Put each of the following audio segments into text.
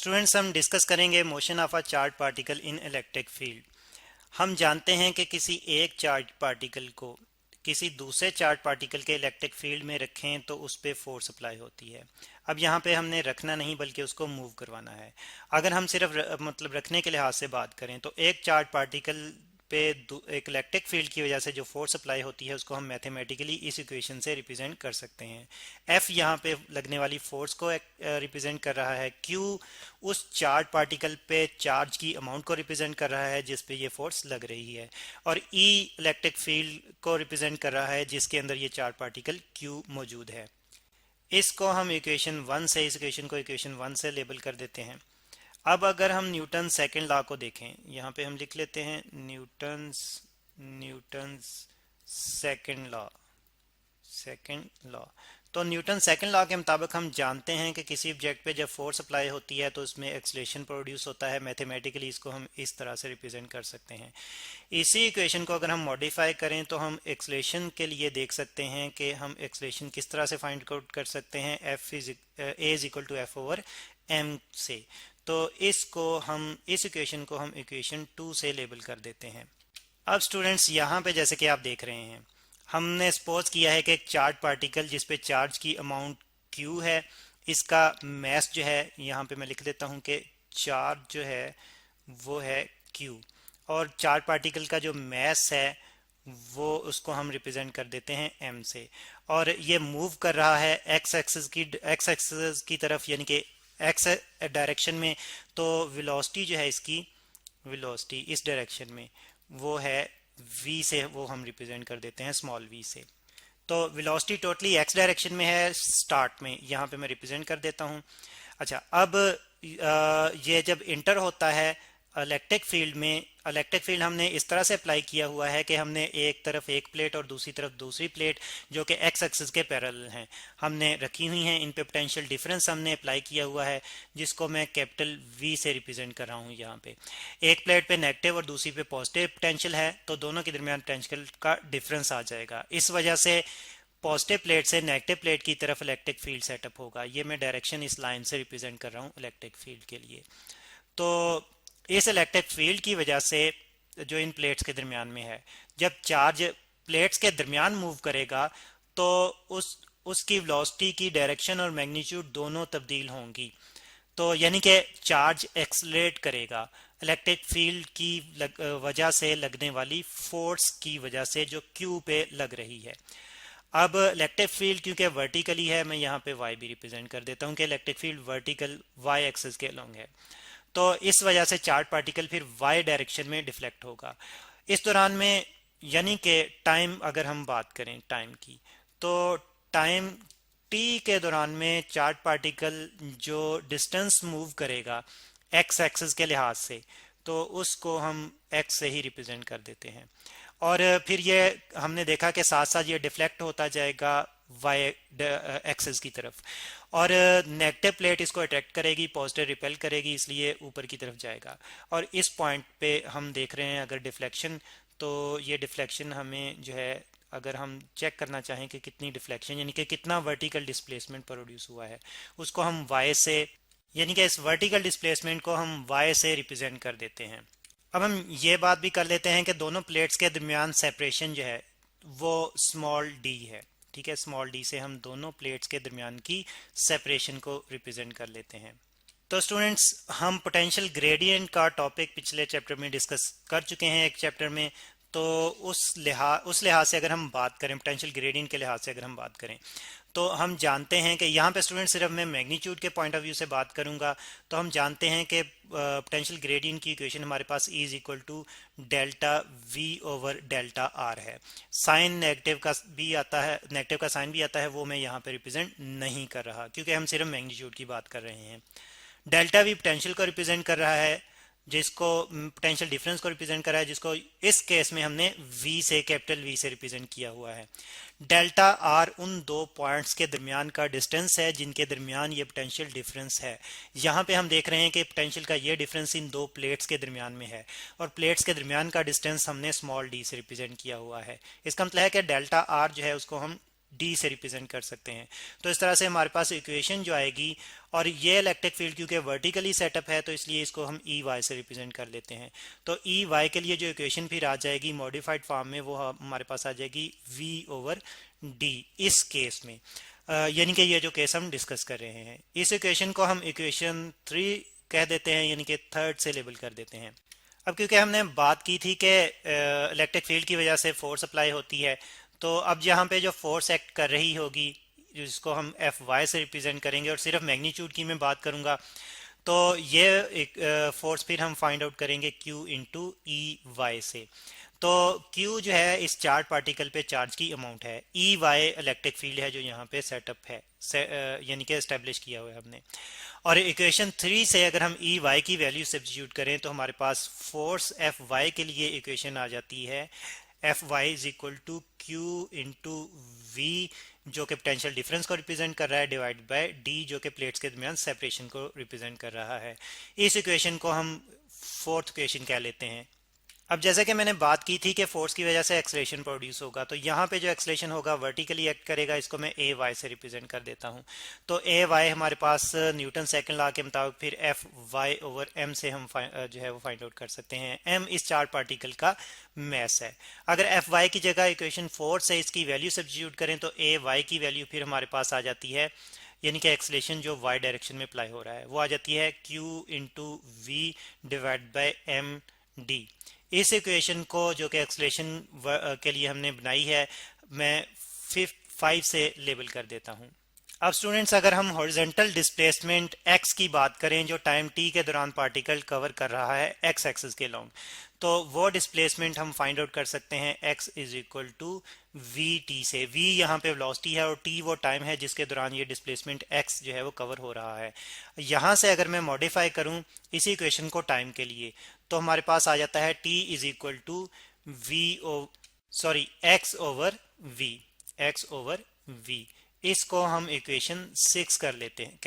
Students, हम discuss करेंगे motion of a charge particle in electric field. हम जानते हैं कि किसी एक चार्ज पार्टिकल को किसी दूसरे चार्ज पार्टिकल के इलेक्ट्रिक फील्ड में रखें तो उस पर फोर्स अप्लाई होती है। अब यहाँ पे हमने रखना नहीं बल्कि उसको मूव करवाना है। अगर हम सिर्फ मतलब रखने के लिहाज से बात करें तो एक चार्ज पार्टिकल पे एक इलेक्ट्रिक फील्ड की वजह से जो फोर्स अप्लाई होती है उसको हम मैथमेटिकली इस इक्वेशन से रिप्रेजेंट कर सकते हैं। एफ यहाँ पे लगने वाली फोर्स को रिप्रेजेंट कर रहा है। क्यू उस चार्ज पार्टिकल पे चार्ज की अमाउंट को रिप्रेजेंट कर रहा है जिस पे ये फोर्स लग रही है। और ई इलेक्ट्रिक फील्ड को रिप्रेजेंट कर रहा है जिसके अंदर ये चार्ज पार्टिकल क्यू मौजूद है। इसको हम इक्वेशन 1 से इस इक्वेशन को इक्वेशन 1 से लेबल कर देते हैं। अब अगर हम न्यूटन सेकंड लॉ को देखें, यहाँ पे हम लिख लेते हैं न्यूटन सेकंड लॉ। तो न्यूटन सेकंड लॉ के मुताबिक हम जानते हैं कि किसी ऑब्जेक्ट पे जब फोर्स अप्लाई होती है तो उसमें एक्सलेशन प्रोड्यूस होता है। मैथमेटिकली इसको हम इस तरह से रिप्रेजेंट कर सकते हैं। इसी इक्वेशन को अगर हम मॉडिफाई करें तो हम एक्सलेशन के लिए देख सकते हैं कि हम एक्सलेशन किस तरह से फाइंड आउट कर सकते हैं। A is equal to f over m से। तो इस इक्वेशन को हम इक्वेशन 2 से लेबल कर देते हैं। अब स्टूडेंट्स, यहाँ पे जैसे कि आप देख रहे हैं, हमने सपोज किया है कि एक चार्ज पार्टिकल जिस पे चार्ज की अमाउंट क्यू है, इसका मैस जो है, यहाँ पे मैं लिख देता हूँ कि चार्ज जो है वो है क्यू, और चार्ज पार्टिकल का जो मैस है वो उसको हम रिप्रेजेंट कर देते हैं एम से। और ये मूव कर रहा है एक्स एक्सिस की तरफ, यानी कि एक्स डायरेक्शन में। तो वेलोसिटी जो है इसकी, वेलोसिटी इस डायरेक्शन में वो है v से, वो हम रिप्रेजेंट कर देते हैं स्मॉल v से। तो वेलोसिटी टोटली x डायरेक्शन में है स्टार्ट में, यहाँ पे मैं रिप्रेजेंट कर देता हूँ। अच्छा, अब ये जब इंटर होता है इलेक्ट्रिक फील्ड में, इलेक्ट्रिक फील्ड हमने इस तरह से अप्लाई किया हुआ है कि हमने एक तरफ एक प्लेट और दूसरी तरफ दूसरी प्लेट जो कि एक्स एक्सिस के पैरेलल हैं हमने रखी हुई हैं। इन पे पोटेंशियल डिफरेंस हमने अप्लाई किया हुआ है जिसको मैं कैपिटल वी से रिप्रेजेंट कर रहा हूँ। यहाँ पे एक प्लेट पे नेगेटिव और दूसरी पे पॉजिटिव पोटेंशियल है, तो दोनों के दरमियान पोटेंशियल का डिफरेंस आ जाएगा। इस वजह से पॉजिटिव प्लेट से नेगेटिव प्लेट की तरफ इलेक्ट्रिक फील्ड सेटअप होगा। ये मैं डायरेक्शन इस लाइन से रिप्रेजेंट कर रहा हूँ इलेक्ट्रिक फील्ड के लिए। तो इस इलेक्ट्रिक फील्ड की वजह से जो इन प्लेट्स के दरमियान में है, जब चार्ज प्लेट्स के दरमियान मूव करेगा तो उसकी वेलोसिटी की डायरेक्शन और मैग्नीट्यूड दोनों तब्दील होंगी। तो यानी कि चार्ज एक्सलरेट करेगा इलेक्ट्रिक फील्ड की वजह से लगने वाली फोर्स की वजह से जो क्यू पे लग रही है। अब इलेक्ट्रिक फील्ड क्योंकि वर्टिकली है, मैं यहाँ पे वाई भी रिप्रेजेंट कर देता हूँ कि electric field vertical y axis के अलोंग है। तो इस वजह से चार्ज पार्टिकल फिर वाई डायरेक्शन में डिफ्लेक्ट होगा इस दौरान में। यानी कि टाइम, अगर हम बात करें टाइम की, तो टाइम टी के दौरान में चार्ज पार्टिकल जो डिस्टेंस मूव करेगा एक्स एक्सिस के लिहाज से, तो उसको हम एक्स से ही रिप्रेजेंट कर देते हैं। और फिर ये हमने देखा कि साथ साथ ये डिफ्लेक्ट होता जाएगा वाई एक्सिस की तरफ, और नेगेटिव प्लेट इसको अट्रैक्ट करेगी, पॉजिटिव रिपेल करेगी, इसलिए ऊपर की तरफ जाएगा। और इस पॉइंट पे हम देख रहे हैं अगर डिफ्लेक्शन, तो ये डिफ्लेक्शन हमें जो है, अगर हम चेक करना चाहें कि कितनी डिफ्लेक्शन यानी कि कितना वर्टिकल डिस्प्लेसमेंट प्रोड्यूस हुआ है, उसको हम वाई से, यानी कि इस वर्टिकल डिस्प्लेसमेंट को हम वाई से रिप्रेजेंट कर देते हैं। अब हम ये बात भी कर लेते हैं कि दोनों प्लेट्स के दरमियान सेपरेशन जो है वो स्मॉल डी है। ठीक है, स्मॉल डी से हम दोनों प्लेट्स के दरमियान की सेपरेशन को रिप्रेजेंट कर लेते हैं। तो स्टूडेंट्स, हम पोटेंशियल ग्रेडियंट का टॉपिक पिछले चैप्टर में डिस्कस कर चुके हैं एक चैप्टर में। तो उस लिहाज से अगर हम बात करें, पोटेंशियल ग्रेडियंट के लिहाज से अगर हम बात करें, तो हम जानते हैं कि यहाँ पे स्टूडेंट सिर्फ मैं मैग्नीट्यूड के पॉइंट ऑफ व्यू से बात करूंगा। तो हम जानते हैं कि पोटेंशियल ग्रेडियंट की इक्वेशन हमारे पास E is equal to delta V over delta R है। साइन नेगेटिव का भी आता है, नेगेटिव का साइन भी आता है, वो मैं यहाँ पे रिप्रेजेंट नहीं कर रहा क्योंकि हम सिर्फ मैग्नीट्यूड की बात कर रहे हैं। डेल्टा V पोटेंशियल को रिप्रेजेंट कर रहा है, जिसको पोटेंशियल डिफरेंस को रिप्रेजेंट कर रहा है, जिसको इस केस में हमने V से, कैपिटल V से रिप्रेजेंट किया हुआ है। डेल्टा आर उन दो पॉइंट्स के दरमियान का डिस्टेंस है जिनके दरमियान ये पोटेंशियल डिफरेंस है। यहाँ पे हम देख रहे हैं कि पोटेंशियल का ये डिफरेंस इन दो प्लेट्स के दरमियान में है, और प्लेट्स के दरमियान का डिस्टेंस हमने स्मॉल डी से रिप्रेजेंट किया हुआ है। इसका मतलब है कि डेल्टा आर जो है उसको हम डी से रिप्रेजेंट कर सकते हैं। तो इस तरह से हमारे पास इक्वेशन जो आएगी, और ये इलेक्ट्रिक फील्ड क्योंकि वर्टिकली सेटअप है तो इसलिए इसको हम ई वाई से रिप्रेजेंट कर लेते हैं। तो ई वाई के लिए जो इक्वेशन फिर आ जाएगी मॉडिफाइड फॉर्म में, वो हमारे पास आ जाएगी वी ओवर डी इस केस में। यानी कि ये जो केस हम डिस्कस कर रहे हैं, इस इक्वेशन को हम इक्वेशन 3 कह देते हैं, यानी कि थर्ड से लेबल कर देते हैं। अब क्योंकि हमने बात की थी कि इलेक्ट्रिक फील्ड की वजह से फोर्स अप्लाई होती है, तो अब यहाँ पे जो फोर्स एक्ट कर रही होगी जिसको हम एफ वाई से रिप्रेजेंट करेंगे, और सिर्फ मैग्नीट्यूड की मैं बात करूंगा, तो ये एक फोर्स फिर हम फाइंड आउट करेंगे Q इंटू ई वाई से। तो Q जो है इस चार्ज पार्टिकल पे चार्ज की अमाउंट है, ई वाई इलेक्ट्रिक फील्ड है जो यहाँ पे सेटअप है, यानी कि एस्टेब्लिश किया हुआ है हमने। और इक्वेशन 3 से अगर हम ई वाई की वैल्यू सब्स्टिट्यूट करें तो हमारे पास फोर्स एफ वाई के लिए इक्वेशन आ जाती है f y is equal to q into v, जो कि पोटेंशियल डिफरेंस को रिप्रेजेंट कर रहा है, डिवाइड बाय डी जो कि प्लेट्स के दरमियान सेपरेशन को रिप्रेजेंट कर रहा है। इस इक्वेशन को हम फोर्थ इक्वेशन कह लेते हैं। अब जैसे कि मैंने बात की थी कि फोर्स की वजह से एक्सलेशन प्रोड्यूस होगा, तो यहाँ पे जो एक्सलेशन होगा वर्टिकली एक्ट करेगा, इसको मैं ए वाई से रिप्रेजेंट कर देता हूँ। तो ए वाई हमारे पास न्यूटन सेकंड लॉ के मुताबिक फिर एफ वाई ओवर एम से हम जो है वो फाइंड आउट कर सकते हैं। एम इस चार्ज पार्टिकल का मैस है। अगर एफ वाई की जगह इक्वेशन 4 से इसकी वैल्यू सब्स्टिट्यूट करें तो ए वाई की वैल्यू फिर हमारे पास आ जाती है, यानी कि एक्सलेशन जो वाई डायरेक्शन में अप्लाई हो रहा है वो आ जाती है q into v divide by m d. इस इक्वेशन को जो कि एक्सलेशन के लिए हमने बनाई है, मैं 5 से लेबल कर देता हूं। अब स्टूडेंट्स, अगर हम हॉरिजॉन्टल डिस्प्लेसमेंट x की बात करें जो टाइम t के दौरान पार्टिकल कवर कर रहा है x एक्सिस के लॉन्ग, तो वो डिस्प्लेसमेंट हम फाइंड आउट कर सकते हैं x is equal to v t से। v यहाँ पे वेलोसिटी है और t वो टाइम है जिसके दौरान ये डिस्प्लेसमेंट x जो है वो कवर हो रहा है। यहाँ से अगर मैं मॉडिफाई करूँ इसी इक्वेशन को टाइम के लिए, तो हमारे पास आ जाता है t is equal to x over v। इसको हम इक्वेशन 6 कह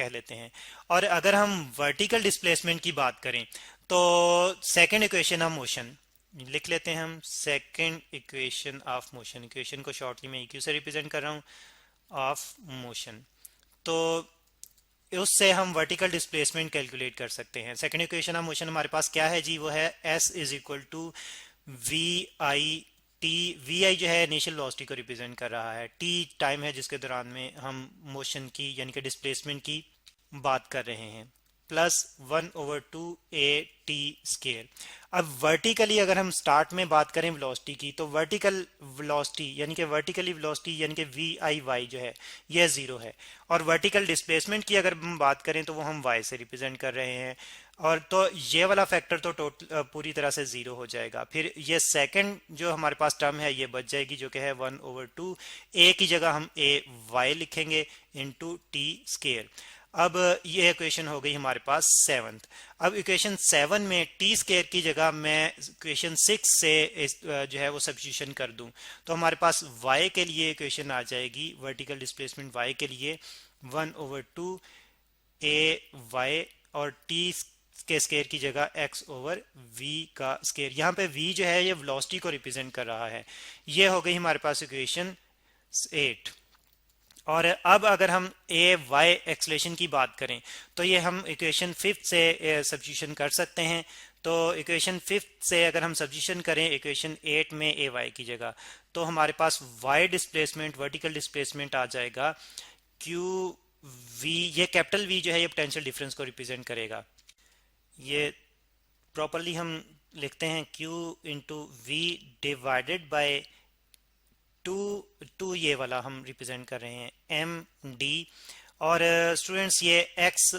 लेते हैं। और अगर हम वर्टिकल डिस्प्लेसमेंट की बात करें तो सेकंड इक्वेशन ऑफ मोशन लिख लेते हैं हम। Second equation of motion, equation को शॉर्टली मैं इक्यू से रिप्रेजेंट कर रहा हूं, ऑफ मोशन। तो उससे हम वर्टिकल डिस्प्लेसमेंट कैलकुलेट कर सकते हैं। सेकंड इक्वेशन ऑफ मोशन हमारे पास क्या है जी, वो है s is equal to v i t. V i जो है इनिशियल वेलोसिटी को रिप्रेजेंट कर रहा है, टी टाइम है जिसके दौरान में हम मोशन की यानी कि डिस्प्लेसमेंट की बात कर रहे हैं, प्लस 1/2 ए टी स्केयर। अब वर्टिकली अगर हम स्टार्ट में बात करें वेलोसिटी की, तो वर्टिकल वेलोसिटी यानी कि वर्टिकली वेलोसिटी यानी कि वी आई वाई जो है यह जीरो है, और वर्टिकल डिस्प्लेसमेंट की अगर हम बात करें तो वो हम वाई से रिप्रेजेंट कर रहे हैं, और तो ये वाला फैक्टर तो टोटल पूरी तरह से जीरो हो जाएगा। फिर ये सेकंड जो हमारे पास टर्म है ये बच जाएगी जो कि है 1/2 ए की जगह हम ए वाई लिखेंगे इंटू टी स्केयर। अब ये इक्वेशन हो गई हमारे पास 7th। अब इक्वेशन 7 में टी स्केयर की जगह मैं इक्वेशन 6 से जो है वो सब्स्टिट्यूशन कर दूं, तो हमारे पास y के लिए इक्वेशन आ जाएगी वर्टिकल डिस्प्लेसमेंट y के लिए 1/2 ए वाई, और t के स्केयर की जगह x ओवर v का स्केयर। यहाँ पे v जो है ये वेलोसिटी को रिप्रेजेंट कर रहा है। ये हो गई हमारे पास इक्वेशन 8। और अब अगर हम ए वाई एक्सलेशन की बात करें तो ये हम इक्वेशन 5 से सब्स्टिट्यूशन कर सकते हैं। तो इक्वेशन 5 से अगर हम सब्स्टिट्यूशन करें इक्वेशन 8 में ए वाई की जगह, तो हमारे पास वाई डिस्प्लेसमेंट वर्टिकल डिस्प्लेसमेंट आ जाएगा क्यू वी। ये कैपिटल वी जो है ये पोटेंशियल डिफरेंस को रिप्रेजेंट करेगा। ये प्रॉपरली हम लिखते हैं q into v divided by two ये वाला हम रिप्रेजेंट कर रहे हैं एम डी। और स्टूडेंट्स ये x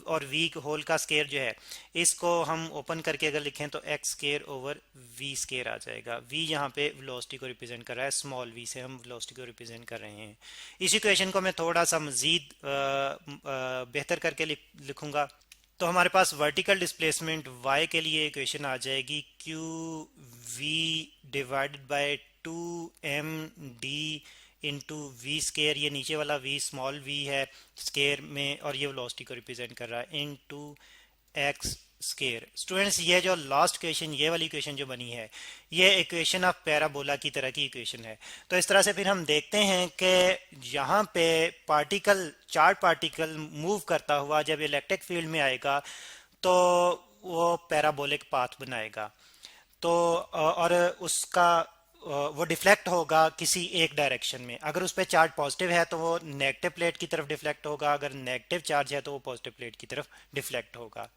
और v होल का स्केयर जो है इसको हम ओपन करके अगर लिखें तो x square over v square आ जाएगा। v यहाँ पे वेलोसिटी को रिप्रेजेंट कर रहा है, स्मॉल v से हम वेलोसिटी को रिप्रेजेंट कर रहे हैं। इस इक्वेशन को मैं थोड़ा सा मजीद बेहतर करके लिखूंगा, तो हमारे पास वर्टिकल डिस्प्लेसमेंट y के लिए इक्वेशन आ जाएगी q v divided by 2md into v square. ये नीचे वाला v स्मॉल v है स्केयर में, और ये वेलोसिटी को रिप्रेजेंट कर रहा है, इंटू एक्स स्केयर। स्टूडेंट्स ये जो लास्ट इक्वेशन, ये वाली इक्वेशन जो बनी है, ये इक्वेशन ऑफ पैराबोला की तरह की इक्वेशन है। तो इस तरह से फिर हम देखते हैं कि यहाँ पे पार्टिकल, चार्ज पार्टिकल मूव करता हुआ जब इलेक्ट्रिक फील्ड में आएगा तो वो पैराबोलिक पाथ बनाएगा। तो और उसका वो डिफ्लेक्ट होगा किसी एक डायरेक्शन में। अगर उस पर चार्ज पॉजिटिव है तो वो नेगेटिव प्लेट की तरफ डिफ्लेक्ट होगा, अगर नेगेटिव चार्ज है तो वो पॉजिटिव प्लेट की तरफ डिफ्लेक्ट होगा।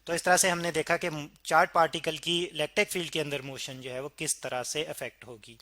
तो इस तरह से हमने देखा कि चार्ज पार्टिकल की इलेक्ट्रिक फील्ड के अंदर मोशन जो है वो किस तरह से अफेक्ट होगी।